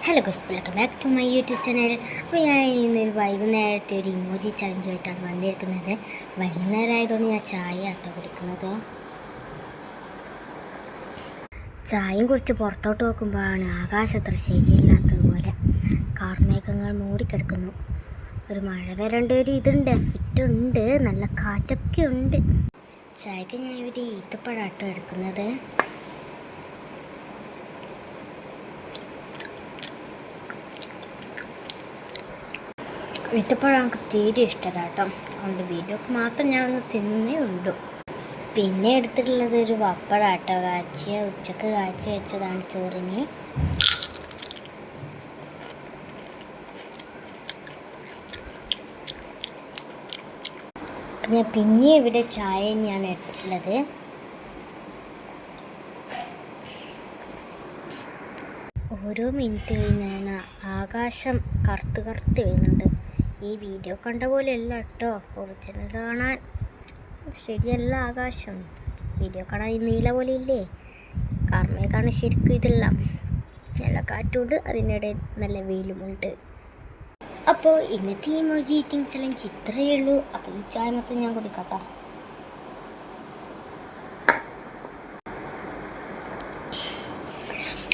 Hello guys, welcome back to my YouTube channel. അപ്പോൾ ഞാൻ ഇന്നൊരു വൈകുന്നേരത്തെ ഒരു ഇമോജി ചലഞ്ചുമായിട്ടാണ് വന്നിരിക്കുന്നത്. വൈകുന്നേരം ആയതുകൊണ്ട് ഞാൻ ചായ ആട്ടോ കുടിക്കുന്നത്. ചായയും കുറിച്ച് പുറത്തോട്ട് നോക്കുമ്പോഴാണ് ആകാശത്ര ശരിയല്ലാത്തതുപോലെ കാർമേഘങ്ങൾ മൂടിക്കിടക്കുന്നു. ഒരു മഴ വരേണ്ട ഒരു ഇതുണ്ട്, എഫക്റ്റ് ഉണ്ട്, നല്ല കാറ്റൊക്കെ ഉണ്ട്. ചായക്ക് ഞാൻ ഇവിടെ ഈത്തപ്പഴാട്ടോ എടുക്കുന്നത്. ഈത്തപ്പഴം എനിക്ക് തീരെ ഇഷ്ടമല്ല കേട്ടോ. അതുകൊണ്ട് വീഡിയോക്ക് മാത്രം ഞാൻ ഒന്ന് തിന്നേ ഉള്ളൂ. പിന്നെ എടുത്തിട്ടുള്ളത് ഒരു പപ്പടാട്ടോ, ഉച്ചക്ക് കാച്ചി വെച്ചതാണ് ചോറിന്. ഞാൻ പിന്നെ ഇവിടെ ചായ തന്നെയാണ് എടുത്തിട്ടുള്ളത്. ഓരോ മിനിറ്റ് കഴിഞ്ഞാൽ ആകാശം കറുത്ത് വരുന്നുണ്ട്. ഈ വീഡിയോ കണ്ട പോലെ അല്ല കേട്ടോ, ഒറിജിനൽ കാണാൻ ശരിയല്ല ആകാശം. വീഡിയോ കാണാൻ ഈ നീല പോലെ ഇല്ലേ, കാർമേഘാണ് ശരിക്കും ഇതെല്ലാം. നല്ല കാറ്റുണ്ട്, അതിനിടയിൽ നല്ല വെയിലുമുണ്ട്. അപ്പോൾ ഇന്നത്തെ ഇമോജി ഈറ്റിംഗ് ചലഞ്ച് ഇത്രയേ ഉള്ളൂ. അപ്പോൾ ഈ ചായ മൊത്തം ഞാൻ കുടിക്കട്ടോ.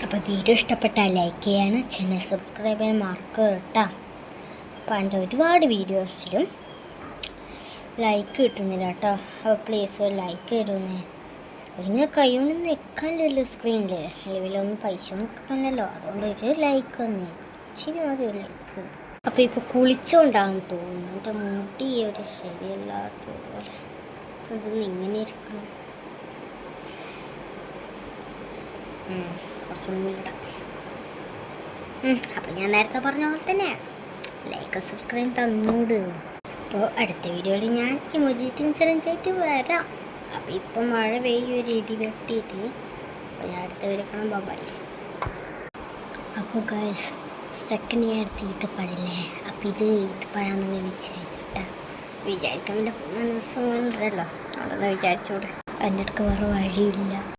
അപ്പോൾ വീഡിയോ ഇഷ്ടപ്പെട്ടാൽ ലൈക്ക് ചെയ്യാനും ചാനൽ സബ്സ്ക്രൈബ് ചെയ്യാൻ മറക്കുക കേട്ടോ. അപ്പോൾ എൻ്റെ ഒരുപാട് വീഡിയോസിലും ലൈക്ക് കിട്ടുന്നില്ല കേട്ടോ. അപ്പോൾ പ്ലീസ് ഒരു ലൈക്ക് തരുന്നേ. ഒരു കൈകൊണ്ട് നിൽക്കാണ്ടല്ലോ സ്ക്രീനിൽ, ലെവലൊന്നും പൈസ ഒന്നും കൊടുക്കാനല്ലോ. അതുകൊണ്ട് ഒരു ലൈക്ക് തന്നെ, ഇച്ചിരി മതി ഒരു ലൈക്ക്. അപ്പോൾ ഇപ്പോൾ കുളിച്ചുകൊണ്ടാണെന്ന് തോന്നുന്നു, എൻ്റെ മുടി ഒരു ശരിയല്ലാത്തതുപോലെ ഇതൊന്ന് ഇങ്ങനെ ഇരിക്കണം. കുറച്ചൊന്നും ഇടാം. അപ്പോൾ ഞാൻ നേരത്തെ പറഞ്ഞ പോലെ തന്നെ ലൈക്ക് സബ്സ്ക്രൈബ് തന്നോട്. അപ്പോൾ അടുത്ത വീഡിയോയിൽ ഞാൻ ഇമോജി ഈറ്റിംഗ് ചലഞ്ചായിട്ട് വരാം. അപ്പോൾ ഇപ്പം മഴ പെയ്യും, ഒരു ഇടി വെട്ടിയിട്ട്. അപ്പോൾ ഞാൻ അടുത്ത വീഡിയോ കാണാം. ബൈ. അപ്പോൾ ഗൈസ്, സെക്കൻഡ് ഞാൻ എടുത്ത് ഈത്തപ്പഴല്ലേ. അപ്പോൾ ഇത് ഈത്തപ്പഴാണെന്ന് വിചാരിക്കാൻ എൻ്റെ മനസ്സുണ്ടല്ലോ, അതൊന്ന് വിചാരിച്ചോട്. അതിൻ്റെ അടുക്ക് വേറെ വഴിയില്ല.